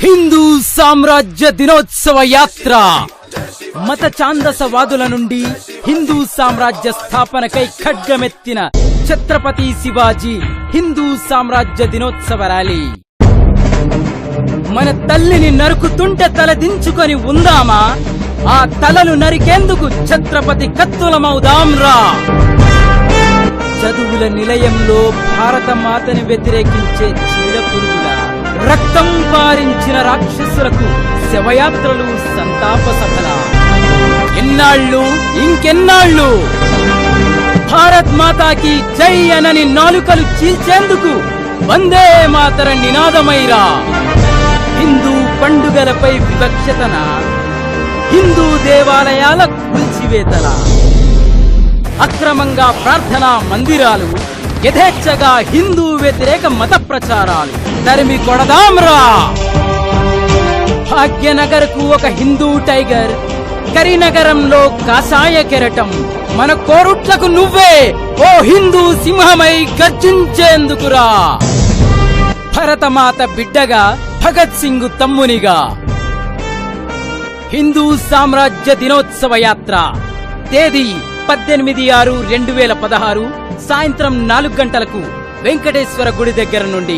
హిందూ సామ్రాజ్య దినోత్సవ యాత్ర మత ఛాందసవాదుల నుండి హిందూ సామ్రాజ్య స్థాపనకై ఖడ్గమెత్తిన ఛత్రపతి శివాజీ హిందూ సామ్రాజ్య దినోత్సవ ర్యాలీ. మన తల్లిని నరుకుతుంటే తలదించుకొని ఉందామా? ఆ తలలు నరికేందుకు ఛత్రపతి కత్తులమవుదాంరా. చదువుల నిలయంలో భారత మాతని వ్యతిరేకించే చీడపురుగుల రక్తం పారించిన రాక్షసులకు శవయాత్రలు సంతాప సభల. ఎన్నాళ్ళు ఇంకెన్నాళ్ళు భారత్ మాతాకి జై అనని నాలుకలు చీల్చేందుకు వందే మాతర నినాదమైరా. హిందూ పండుగలపై వివక్షతన, హిందూ దేవాలయాల కూల్చివేతల, అక్రమంగా ప్రార్థనా మందిరాలు, యథేచ్ఛగా హిందూ వ్యతిరేక మత ప్రచారాలు తరిమి కొడదాంరా. భాగ్యనగర్ కు ఒక హిందూ టైగర్, కరీనగరంలో కాషాయ కెరటం, మన కోరుట్లకు నువ్వే ఓ హిందూ సింహమై గర్జించేందుకురా. భరతమాత బిడ్డగా, భగత్ సింగ్ తమ్మునిగా. హిందూ సామ్రాజ్య దినోత్సవ యాత్ర తేదీ 18/6/2016 సాయంత్రం 4 గంటలకు వెంకటేశ్వర గుడి దగ్గర నుండి.